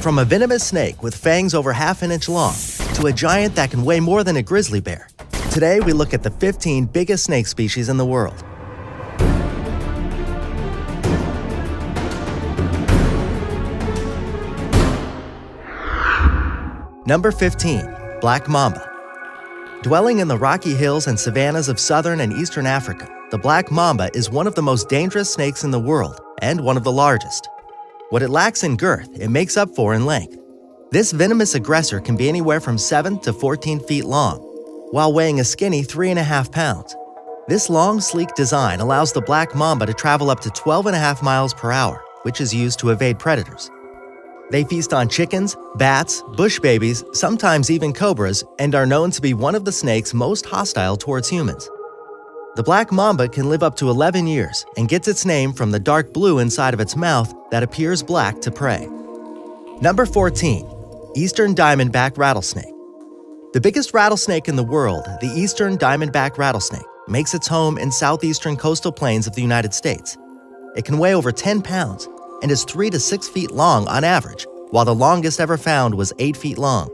From a venomous snake with fangs over half an inch long to a giant that can weigh more than a grizzly bear, today we look at the 15 biggest snake species in the world. Number 15. Black Mamba. Dwelling in the rocky hills and savannas of southern and eastern Africa, the black mamba is one of the most dangerous snakes in the world and one of the largest. What it lacks in girth, it makes up for in length. This venomous aggressor can be anywhere from 7 to 14 feet long, while weighing a skinny 3.5 pounds. This long, sleek design allows the black mamba to travel up to 12.5 miles per hour, which is used to evade predators. They feast on chickens, bats, bush babies, sometimes even cobras, and are known to be one of the snakes most hostile towards humans. The black mamba can live up to 11 years and gets its name from the dark blue inside of its mouth that appears black to prey. Number 14. Eastern Diamondback Rattlesnake. The biggest rattlesnake in the world, the Eastern Diamondback Rattlesnake, makes its home in southeastern coastal plains of the United States. It can weigh over 10 pounds and is 3 to 6 feet long on average, while the longest ever found was 8 feet long.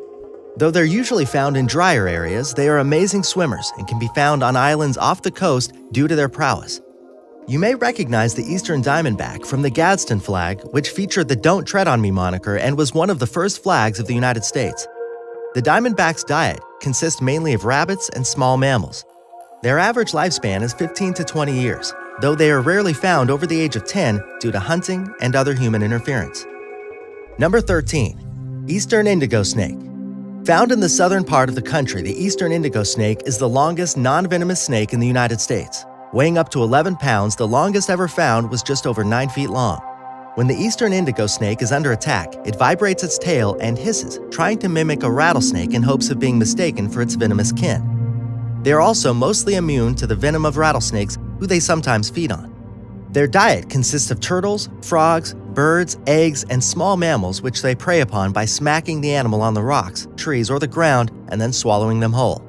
Though they're usually found in drier areas, they are amazing swimmers and can be found on islands off the coast due to their prowess. You may recognize the Eastern Diamondback from the Gadsden flag, which featured the "Don't Tread on Me" moniker and was one of the first flags of the United States. The Diamondback's diet consists mainly of rabbits and small mammals. Their average lifespan is 15 to 20 years, though they are rarely found over the age of 10 due to hunting and other human interference. Number 13. Eastern Indigo Snake. Found in the southern part of the country, the Eastern Indigo Snake is the longest non-venomous snake in the United States. Weighing up to 11 pounds, the longest ever found was just over 9 feet long. When the Eastern Indigo Snake is under attack, it vibrates its tail and hisses, trying to mimic a rattlesnake in hopes of being mistaken for its venomous kin. They are also mostly immune to the venom of rattlesnakes, who they sometimes feed on. Their diet consists of turtles, frogs, birds, eggs, and small mammals which they prey upon by smacking the animal on the rocks, trees, or the ground and then swallowing them whole.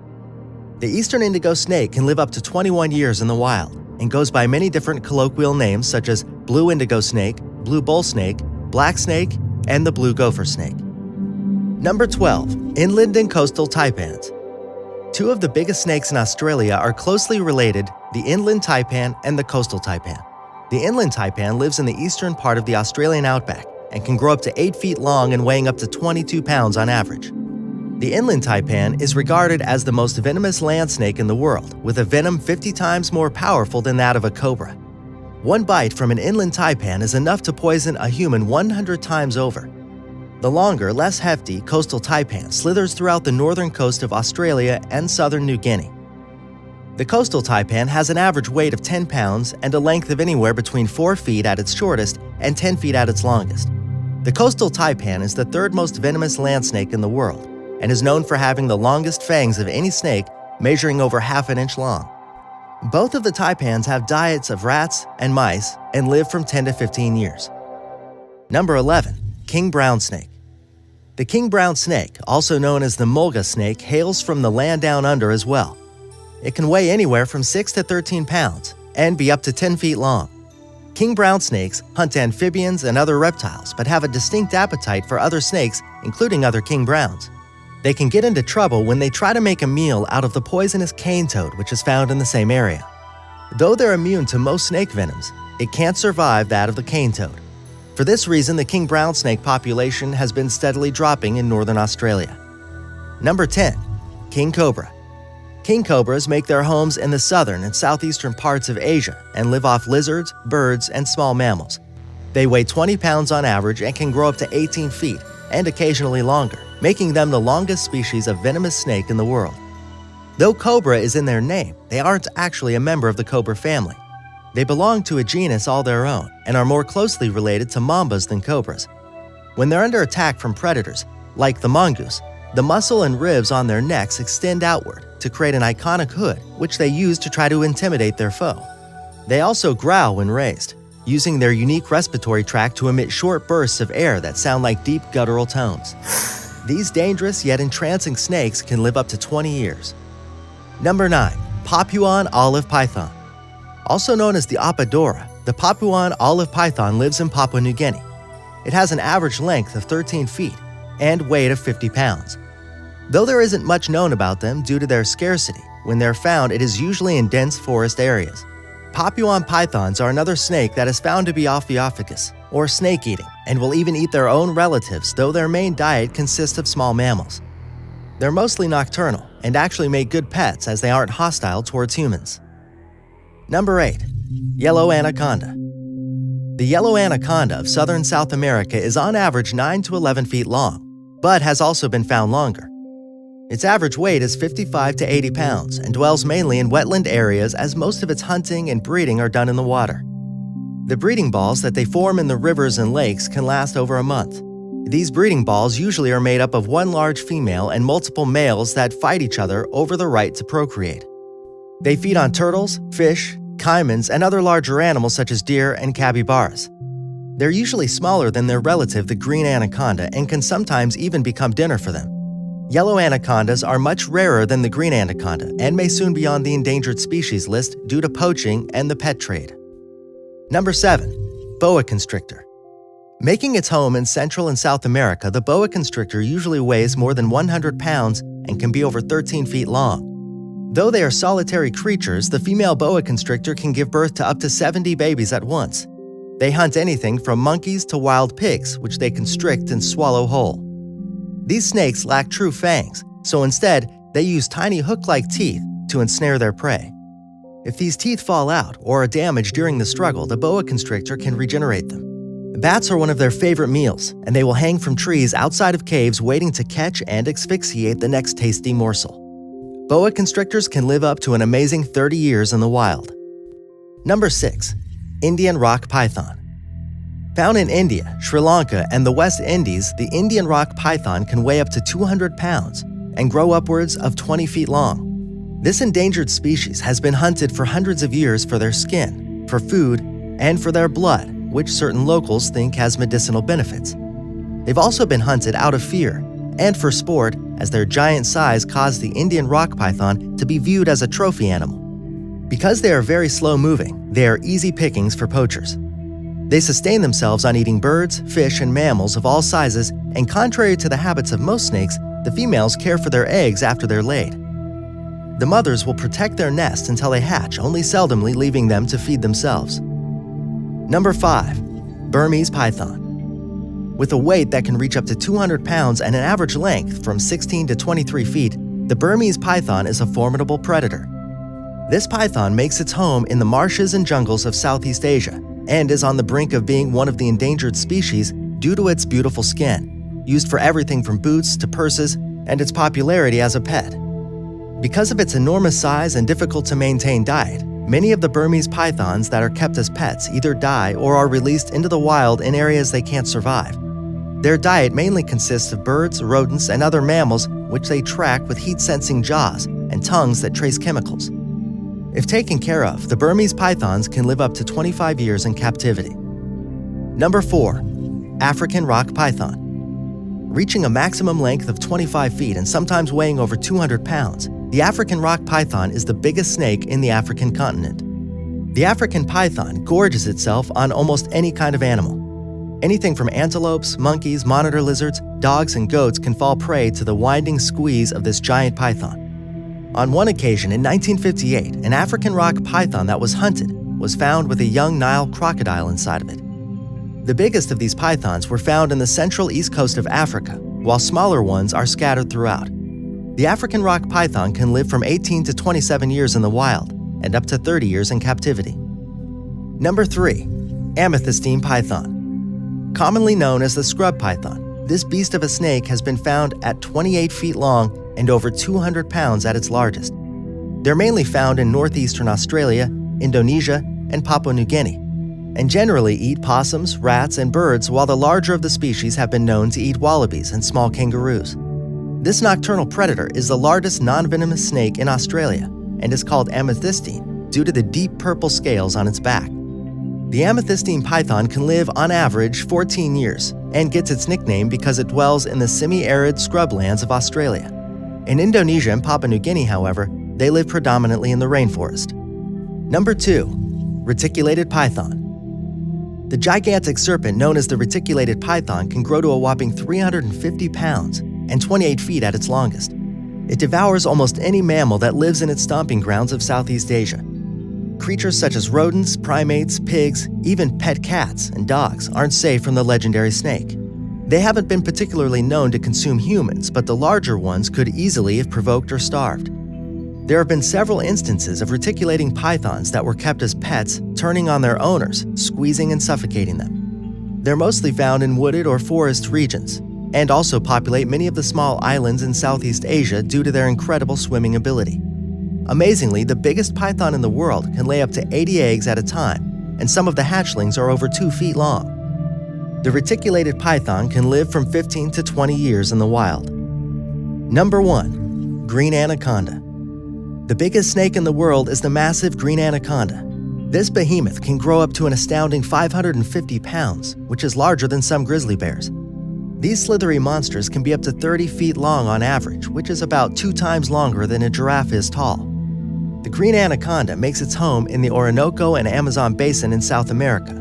The Eastern Indigo Snake can live up to 21 years in the wild and goes by many different colloquial names such as blue indigo snake, blue bull snake, black snake, and the blue gopher snake. Number 12. Inland and Coastal Taipans. Two of the biggest snakes in Australia are closely related, the inland taipan and the coastal taipan. The inland taipan lives in the eastern part of the Australian outback and can grow up to 8 feet long and weighing up to 22 pounds on average. The inland taipan is regarded as the most venomous land snake in the world, with a venom 50 times more powerful than that of a cobra. One bite from an inland taipan is enough to poison a human 100 times over. The longer, less hefty coastal taipan slithers throughout the northern coast of Australia and southern New Guinea. The coastal taipan has an average weight of 10 pounds and a length of anywhere between 4 feet at its shortest and 10 feet at its longest. The coastal taipan is the third most venomous land snake in the world and is known for having the longest fangs of any snake, measuring over half an inch long. Both of the taipans have diets of rats and mice and live from 10 to 15 years. Number 11. King Brown Snake. The king brown snake, also known as the mulga snake, hails from the land down under as well. It can weigh anywhere from 6 to 13 pounds and be up to 10 feet long. King brown snakes hunt amphibians and other reptiles, but have a distinct appetite for other snakes, including other king browns. They can get into trouble when they try to make a meal out of the poisonous cane toad, which is found in the same area. Though they're immune to most snake venoms, it can't survive that of the cane toad. For this reason, the king brown snake population has been steadily dropping in northern Australia. Number 10. King Cobra. King cobras make their homes in the southern and southeastern parts of Asia and live off lizards, birds, and small mammals. They weigh 20 pounds on average and can grow up to 18 feet and occasionally longer, making them the longest species of venomous snake in the world. Though cobra is in their name, they aren't actually a member of the cobra family. They belong to a genus all their own and are more closely related to mambas than cobras. When they're under attack from predators, like the mongoose, the muscle and ribs on their necks extend outward to create an iconic hood, which they use to try to intimidate their foe. They also growl when raised, using their unique respiratory tract to emit short bursts of air that sound like deep guttural tones. These dangerous yet entrancing snakes can live up to 20 years. Number 9. Papuan Olive Python. Also known as the Apadora, the Papuan Olive Python lives in Papua New Guinea. It has an average length of 13 feet and weight of 50 pounds. Though there isn't much known about them due to their scarcity, when they're found it is usually in dense forest areas. Papuan pythons are another snake that is found to be ophiophagus, or snake-eating, and will even eat their own relatives, though their main diet consists of small mammals. They're mostly nocturnal and actually make good pets as they aren't hostile towards humans. Number 8. Yellow anaconda. The yellow anaconda of southern South America is on average 9 to 11 feet long, but has also been found longer. Its average weight is 55 to 80 pounds and dwells mainly in wetland areas as most of its hunting and breeding are done in the water. The breeding balls that they form in the rivers and lakes can last over a month. These breeding balls usually are made up of one large female and multiple males that fight each other over the right to procreate. They feed on turtles, fish, caimans, and other larger animals such as deer and capybaras. They're usually smaller than their relative, the green anaconda, and can sometimes even become dinner for them. Yellow anacondas are much rarer than the green anaconda and may soon be on the endangered species list due to poaching and the pet trade. Number 7. Boa constrictor. Making its home in Central and South America, the boa constrictor usually weighs more than 100 pounds and can be over 13 feet long. Though they are solitary creatures, the female boa constrictor can give birth to up to 70 babies at once. They hunt anything from monkeys to wild pigs, which they constrict and swallow whole. These snakes lack true fangs, so instead, they use tiny hook-like teeth to ensnare their prey. If these teeth fall out or are damaged during the struggle, the boa constrictor can regenerate them. Bats are one of their favorite meals, and they will hang from trees outside of caves waiting to catch and asphyxiate the next tasty morsel. Boa constrictors can live up to an amazing 30 years in the wild. Number 6. Indian rock python. Found in India, Sri Lanka, and the West Indies, the Indian rock python can weigh up to 200 pounds and grow upwards of 20 feet long. This endangered species has been hunted for hundreds of years for their skin, for food, and for their blood, which certain locals think has medicinal benefits. They've also been hunted out of fear and for sport, as their giant size caused the Indian rock python to be viewed as a trophy animal. Because they are very slow-moving, they are easy pickings for poachers. They sustain themselves on eating birds, fish, and mammals of all sizes, and contrary to the habits of most snakes, the females care for their eggs after they're laid. The mothers will protect their nest until they hatch, only seldomly leaving them to feed themselves. Number 5. Burmese python. With a weight that can reach up to 200 pounds and an average length from 16 to 23 feet, the Burmese python is a formidable predator. This python makes its home in the marshes and jungles of Southeast Asia and is on the brink of being one of the endangered species due to its beautiful skin, used for everything from boots to purses, and its popularity as a pet. Because of its enormous size and difficult-to-maintain diet, many of the Burmese pythons that are kept as pets either die or are released into the wild in areas they can't survive. Their diet mainly consists of birds, rodents, and other mammals which they track with heat-sensing jaws and tongues that trace chemicals. If taken care of, the Burmese pythons can live up to 25 years in captivity. Number 4. African rock python. Reaching a maximum length of 25 feet and sometimes weighing over 200 pounds, the African rock python is the biggest snake in the African continent. The African python gorges itself on almost any kind of animal. Anything from antelopes, monkeys, monitor lizards, dogs, and goats can fall prey to the winding squeeze of this giant python. On one occasion in 1958, an African rock python that was hunted was found with a young Nile crocodile inside of it. The biggest of these pythons were found in the central east coast of Africa, while smaller ones are scattered throughout. The African rock python can live from 18 to 27 years in the wild and up to 30 years in captivity. Number 3. Amethystine python. Commonly known as the scrub python, this beast of a snake has been found at 28 feet long and over 200 pounds at its largest. They're mainly found in northeastern Australia, Indonesia, and Papua New Guinea, and generally eat possums, rats, and birds, while the larger of the species have been known to eat wallabies and small kangaroos. This nocturnal predator is the largest non-venomous snake in Australia and is called amethystine due to the deep purple scales on its back. The amethystine python can live on average 14 years and gets its nickname because it dwells in the semi-arid scrublands of Australia. In Indonesia and Papua New Guinea, however, they live predominantly in the rainforest. Number 2. Reticulated python. The gigantic serpent known as the reticulated python can grow to a whopping 350 pounds and 28 feet at its longest. It devours almost any mammal that lives in its stomping grounds of Southeast Asia. Creatures such as rodents, primates, pigs, even pet cats and dogs aren't safe from the legendary snake. They haven't been particularly known to consume humans, but the larger ones could easily if provoked or starved. There have been several instances of reticulating pythons that were kept as pets, turning on their owners, squeezing and suffocating them. They're mostly found in wooded or forest regions, and also populate many of the small islands in Southeast Asia due to their incredible swimming ability. Amazingly, the biggest python in the world can lay up to 80 eggs at a time, and some of the hatchlings are over 2 feet long. The reticulated python can live from 15 to 20 years in the wild. Number 1. Green Anaconda. The biggest snake in the world is the massive Green Anaconda. This behemoth can grow up to an astounding 550 pounds, which is larger than some grizzly bears. These slithery monsters can be up to 30 feet long on average, which is about 2 times longer than a giraffe is tall. The Green Anaconda makes its home in the Orinoco and Amazon basin in South America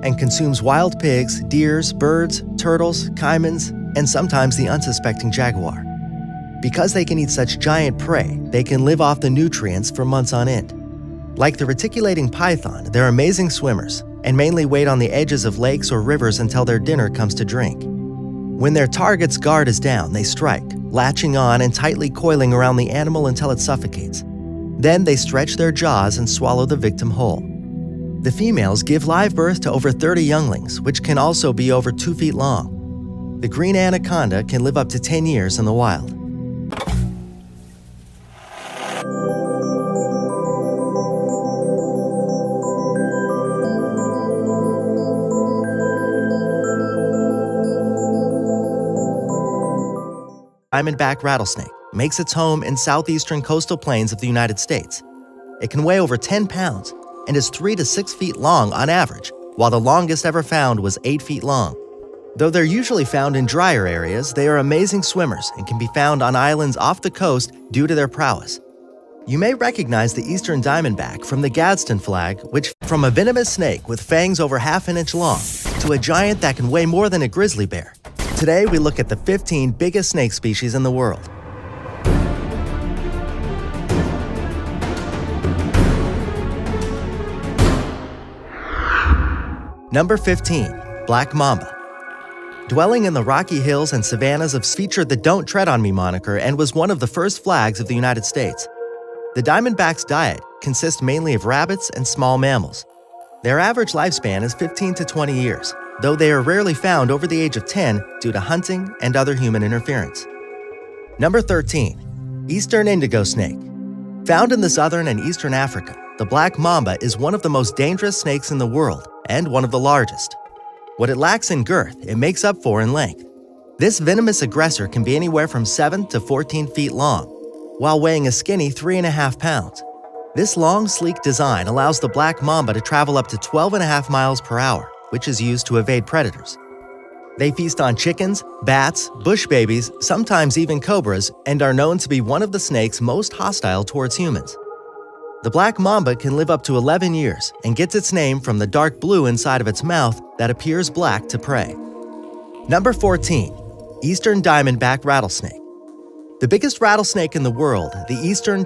and consumes wild pigs, deers, birds, turtles, caimans, and sometimes the unsuspecting jaguar. Because they can eat such giant prey, they can live off the nutrients for months on end. Like the reticulating python, they're amazing swimmers and mainly wait on the edges of lakes or rivers until their dinner comes to drink. When their target's guard is down, they strike, latching on and tightly coiling around the animal until it suffocates. Then they stretch their jaws and swallow the victim whole. The females give live birth to over 30 younglings, which can also be over 2 feet long. The Green Anaconda can live up to 10 years in the wild. Diamondback rattlesnake makes its home in southeastern coastal plains of the United States. It can weigh over 10 pounds and is 3 to 6 feet long on average, while the longest ever found was 8 feet long. Though they're usually found in drier areas, they are amazing swimmers and can be found on islands off the coast due to their prowess. You may recognize the eastern diamondback from the Gadsden flag, which from a venomous snake with fangs over half an inch long to a giant that can weigh more than a grizzly bear. Today, we look at the 15 biggest snake species in the world. Number 15. Black Mamba. Dwelling in the rocky hills and savannas of featured the Don't Tread on Me moniker and was one of the first flags of the United States. The diamondback's diet consists mainly of rabbits and small mammals. Their average lifespan is 15 to 20 years, though they are rarely found over the age of 10 due to hunting and other human interference. Number 13. Eastern indigo snake. Found in the southern and eastern Africa, the black mamba is one of the most dangerous snakes in the world and one of the largest. What it lacks in girth, it makes up for in length. This venomous aggressor can be anywhere from 7 to 14 feet long, while weighing a skinny 3.5 pounds. This long, sleek design allows the black mamba to travel up to 12.5 miles per hour, which is used to evade predators. They feast on chickens, bats, bush babies, sometimes even cobras, and are known to be one of the snakes most hostile towards humans. The black mamba can live up to 11 years and gets its name from the dark blue inside of its mouth that appears black to prey. Number 14. Eastern diamondback rattlesnake. The biggest rattlesnake in the world, the eastern